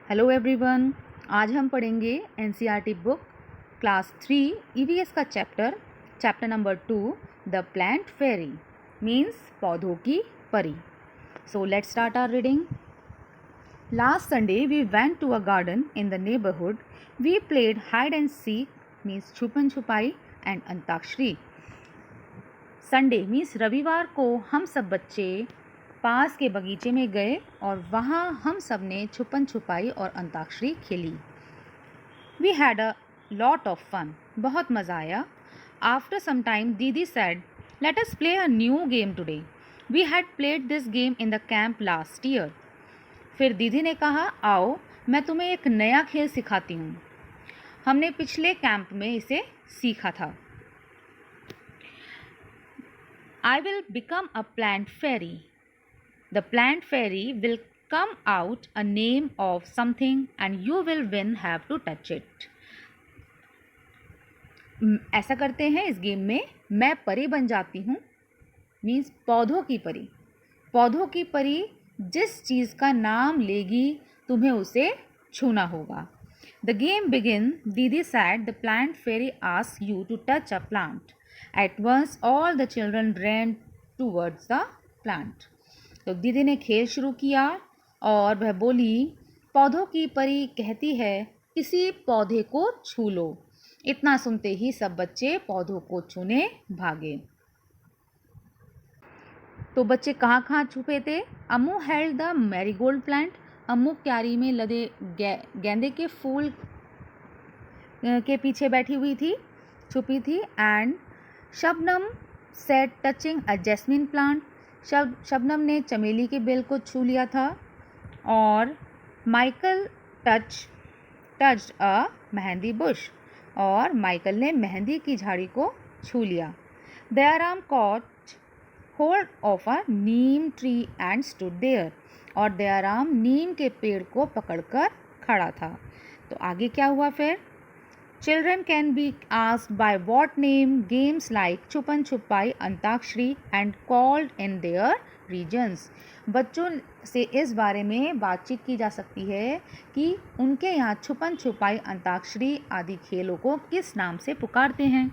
Hello everyone. आज हम पढ़ेंगे एनसीईआरटी बुक क्लास 3 ईवीएस का chapter number 2 the plant fairy means पौधों की परी। So let's start our reading. Last Sunday we went to a garden in the neighbourhood. We played hide and seek means chhupan chhupai and antakshari. Sunday means रविवार को हम सब बच्चे पास के बगीचे में गए और वहाँ हम सब ने छुपन छुपाई और अंताक्षरी खेली। We had a lot of fun, बहुत मज़ा आया। आफ्टर सम टाइम दीदी said let us play a new game today. We had played this game in the camp last year. फिर दीदी ने कहा आओ मैं तुम्हें एक नया खेल सिखाती हूँ, हमने पिछले कैंप में इसे सीखा था। I will become a plant fairy. The plant fairy will come out a name of something and you will win have to touch it. ऐसा करते हैं इस गेम में, मैं परी बन जाती हूँ मीन्स पौधों की परी। पौधों की परी जिस चीज़ का नाम लेगी तुम्हें उसे छूना होगा। The game begin, Didi said, the plant fairy asks you to touch a plant. At once all the children ran towards the plant. तो दीदी ने खेल शुरू किया और वह बोली पौधों की परी कहती है किसी पौधे को छू लो। इतना सुनते ही सब बच्चे पौधों को छूने भागे। तो बच्चे कहाँ कहाँ छुपे थे? अम्मू हेल्ड द मैरीगोल्ड प्लांट। अम्मू क्यारी में लदे गेंदे के फूल के पीछे बैठी हुई थी, छुपी थी। And Shabnam said touching a jasmine plant. Shabnam ने चमेली के बेल को छू लिया था। और Michael touched a mehndi bush, और माइकल ने मेहंदी की झाड़ी को छू लिया। Dayaram caught hold of a neem tree and stood there, और दयाराम नीम के पेड़ को पकड़कर खड़ा था। तो आगे क्या हुआ फिर? Children can be asked by what name games like छुपन छुपाई, antakshari and called in their regions. बच्चों से इस बारे में बातचीत की जा सकती है कि उनके यहाँ छुपन छुपाई, अंताक्षरी आदि खेलों को किस नाम से पुकारते हैं।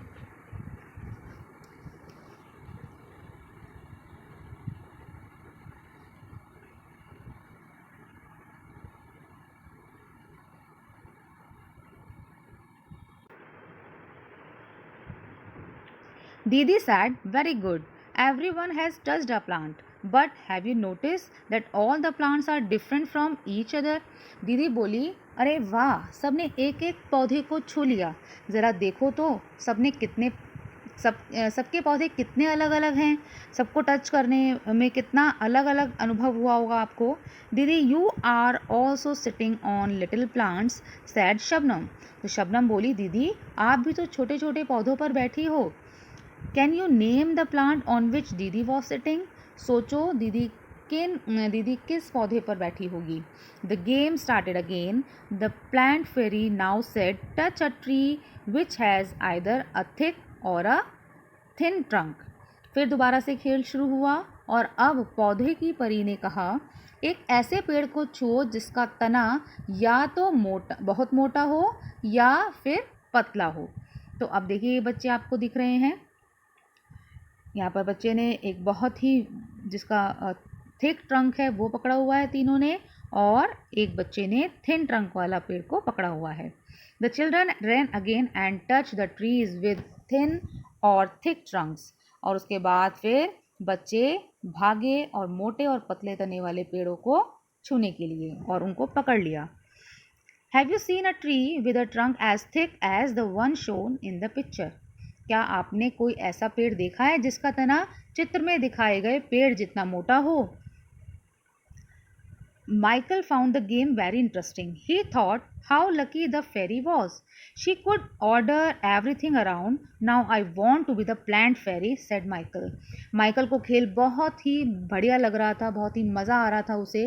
Didi said, very good. Everyone has touched a plant. But have you noticed that all the plants are different from each other? दीदी बोली, अरे वाह, सबने एक एक पौधे को छू लिया। ज़रा देखो तो सबके पौधे कितने अलग अलग हैं। सबको टच करने में कितना अलग अलग अनुभव हुआ होगा आपको। Didi you are also sitting on little plants said Shabnam. तो शबनम बोली दीदी आप भी तो छोटे छोटे पौधों पर बैठी हो। Can you name the plant on which दीदी वॉज सिटिंग? सोचो दीदी किस पौधे पर बैठी होगी। The game started again. The plant fairy now said touch a tree which has either a thick or a thin trunk. फिर दोबारा से खेल शुरू हुआ और अब पौधे की परी ने कहा एक ऐसे पेड़ को छुओ जिसका तना या तो बहुत मोटा हो या फिर पतला हो। तो अब देखिए ये बच्चे आपको दिख रहे हैं। यहाँ पर बच्चे ने एक बहुत ही जिसका थिक ट्रंक है वो पकड़ा हुआ है तीनों ने, और एक बच्चे ने थिन ट्रंक वाला पेड़ को पकड़ा हुआ है। The children ran again and touch the trees with thin or thick trunks. और उसके बाद फिर बच्चे भागे और मोटे और पतले तने वाले पेड़ों को छूने के लिए और उनको पकड़ लिया। Have you seen a tree with a trunk as thick as the one shown in the picture? क्या आपने कोई ऐसा पेड़ देखा है जिसका तना चित्र में दिखाए गए पेड़ जितना मोटा हो? Michael found the game very interesting. He thought how lucky the fairy was. She could order everything around. Now I want to be the plant fairy, said Michael. Michael को खेल बहुत ही बढ़िया लग रहा था, बहुत ही मज़ा आ रहा था उसे,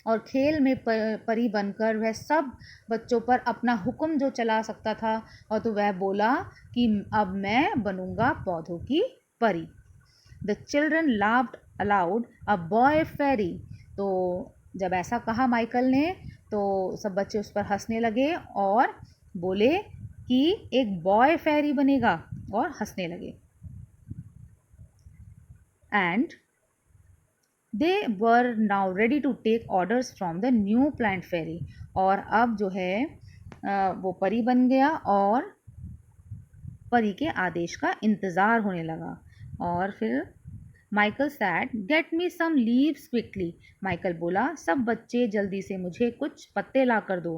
और खेल में परी बनकर वह सब बच्चों पर अपना हुक्म जो चला सकता था, और तो वह बोला कि अब मैं बनूंगा पौधों की परी। The children laughed aloud. A boy fairy. तो जब ऐसा कहा माइकल ने तो सब बच्चे उस पर हंसने लगे और बोले कि एक बॉय फेरी बनेगा और हंसने लगे। And they were now ready to take orders from the new plant fairy. और अब जो है वो परी बन गया और परी के आदेश का इंतज़ार होने लगा। और फिर Michael said get me some leaves quickly. Michael बोला सब बच्चे जल्दी से मुझे कुछ पत्ते ला कर दो।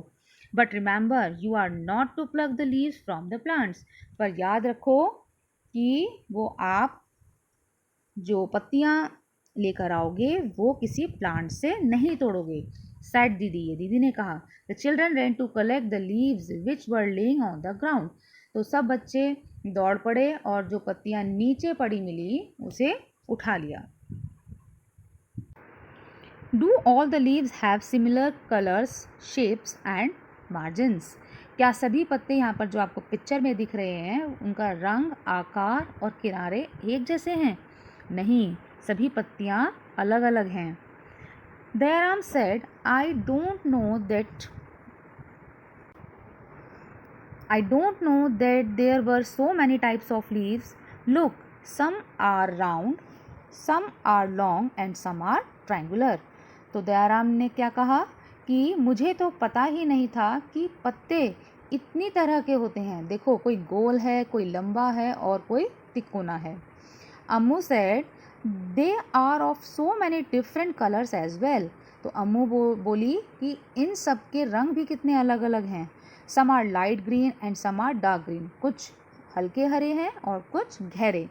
But remember you are not to pluck the leaves from the plants. पर याद रखो कि वो आप जो पत्तियां लेकर आओगे वो किसी प्लांट से नहीं तोड़ोगे। सैड दीदी, ये दीदी ने कहा। The children ran to collect the leaves which were lying on the ground. तो सब बच्चे दौड़ पड़े और जो पत्तियां नीचे पड़ी मिली उसे उठा लिया। Do all the leaves have similar colours, shapes and margins. क्या सभी पत्ते यहाँ पर जो आपको पिक्चर में दिख रहे हैं उनका रंग, आकार और किनारे एक जैसे हैं? नहीं, सभी पत्तियाँ अलग अलग हैं। Dayaram said, I don't know that there were so many types of leaves. Look, some are round, some are long and some are triangular. तो दयाराम ने क्या कहा कि मुझे तो पता ही नहीं था कि पत्ते इतनी तरह के होते हैं। देखो, कोई गोल है, कोई लंबा है और कोई तिकोना है। अम्मू said, they are of so many different colors as well. तो अम्मू बोली कि इन सब के रंग भी कितने अलग अलग हैं। Some are light green and some are dark green. कुछ हल्के हरे हैं और कुछ गहरे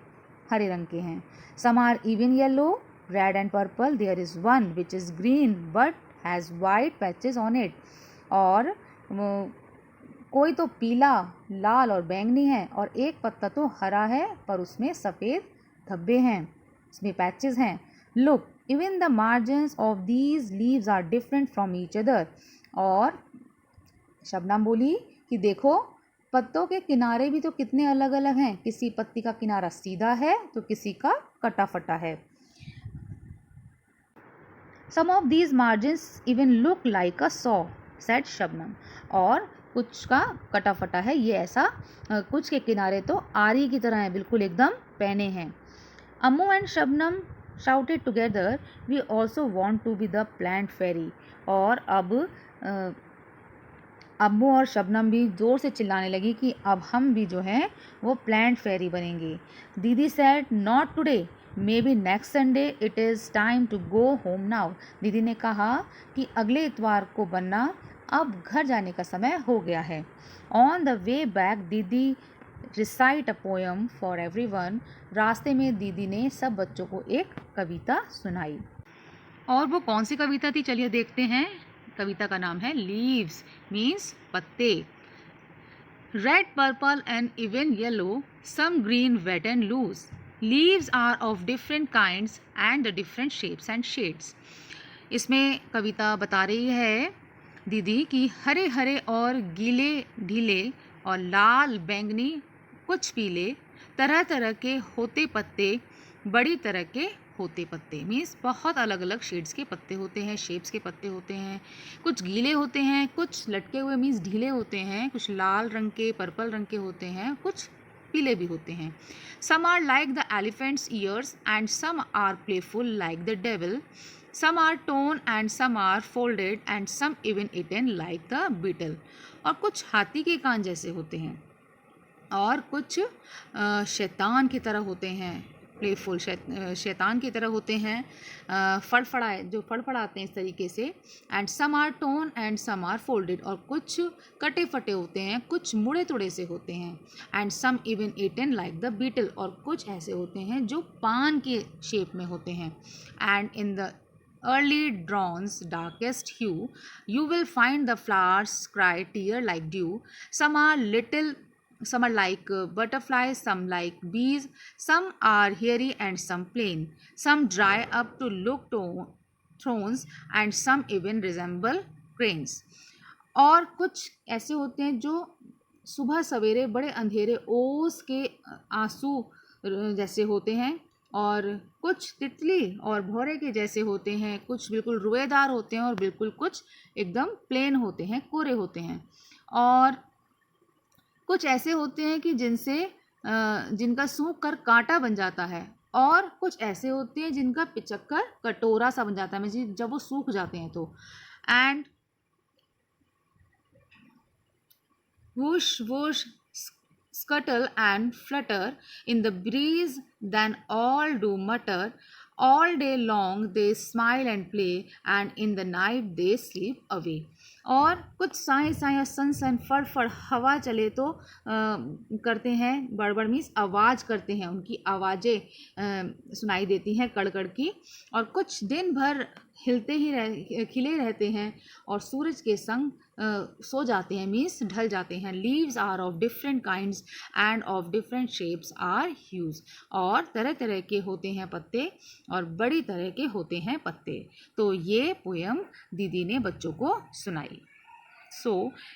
हरे रंग के हैं। Some are even yellow, red and purple. There is one which is green but has white patches on it. और कोई तो पीला, लाल और बैंगनी है और एक पत्ता तो हरा है पर उसमें सफ़ेद धब्बे हैं, उसमें पैचेस हैं। Look, even the margins of these leaves are different from each other. और शबनम बोली कि देखो, पत्तों के किनारे भी तो कितने अलग अलग हैं। किसी पत्ती का किनारा सीधा है तो किसी का कटा फटा है। Some of these margins even look like a saw, said Shabnam. और कुछ का कटा फटा है, ये ऐसा, कुछ के किनारे तो आरी की तरह है, बिल्कुल एकदम पैने हैं। Ammu and Shabnam shouted together, we also want to be the plant fairy। और अब अम्मू और शबनम भी ज़ोर से चिल्लाने लगी कि अब हम भी जो हैं वो प्लांट फेरी बनेंगे। दीदी said, not today, maybe next Sunday, it is time to go home now। दीदी ने कहा कि अगले इतवार को बनना, अब घर जाने का समय हो गया है। ऑन द वे बैक दीदी recite a poem for everyone. रास्ते में दीदी ने सब बच्चों को एक कविता सुनाई। और वो कौन सी कविता थी, चलिए देखते हैं। कविता का नाम है लीव्स मीन्स पत्ते। Red, purple and even yellow, some green, wet and loose. Leaves are of different kinds and different shapes and shades. इसमें कविता बता रही है दीदी कि हरे हरे और गीले ढीले और लाल, बैंगनी, कुछ पीले, तरह तरह के होते पत्ते, बड़ी तरह के होते पत्ते। मीन्स बहुत अलग अलग शेड्स के पत्ते होते हैं, शेप्स के पत्ते होते हैं। कुछ गीले होते हैं, कुछ लटके हुए मीन्स ढीले होते हैं, कुछ लाल रंग के, पर्पल रंग के होते हैं, कुछ पीले भी होते हैं। Some are like the elephant's ears and some are playful like the devil. Some are torn and some are folded and some even eaten like the beetle. और कुछ हाथी के कान जैसे होते हैं और कुछ शैतान की तरह होते हैं, प्लेफुल शैतान की तरह होते हैं, फड़फड़ाए जो फड़फड़ाते हैं इस तरीके से। And some are torn and some are folded. और कुछ कटे फटे होते हैं, कुछ मुड़े तुड़े से होते हैं। And some even eaten like the beetle. और कुछ ऐसे होते हैं जो पान के शेप में होते हैं। And in the early dawn's darkest hue, you will find the flowers cry tear like dew. Some are like butterflies, some like bees, some are hairy and some plain. Some dry up to look to thrones and some even resemble cranes. और कुछ ऐसे होते हैं जो सुबह सवेरे बड़े अंधेरे ओस के आंसू जैसे होते हैं, और कुछ तितली और भौरे के जैसे होते हैं, कुछ बिल्कुल रुएदार होते हैं और बिल्कुल कुछ एकदम प्लेन होते हैं, कोरे होते हैं। और कुछ ऐसे होते हैं कि जिनका सूख कर कांटा बन जाता है, और कुछ ऐसे होते हैं जिनका पिचक कर कटोरा सा बन जाता है, मतलब जब वो सूख जाते हैं तो। And whoosh whoosh scuttle and flutter in the breeze, then all do mutter. All day long they smile and play, and in the night they sleep away. और कुछ साए साए और सन सन फड़ फड़ हवा चले तो करते हैं, बड़बड़ मीन्स आवाज़ करते हैं, उनकी आवाज़ें सुनाई देती हैं कड़कड़ की। और कुछ दिन भर खिले रहते हैं और सूरज के संग सो जाते हैं, मीन्स ढल जाते हैं। Leaves are of different kinds and of different shapes are hues. और तरह तरह के होते हैं पत्ते और बड़ी तरह के होते हैं पत्ते। तो ये पोयम दीदी ने बच्चों को सुनाई। So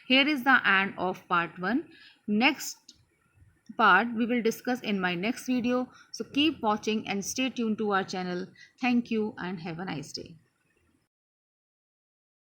here is the end of part 1. Next part we will discuss in my next video. So keep watching and stay tuned to our channel. Thank you and have a nice day.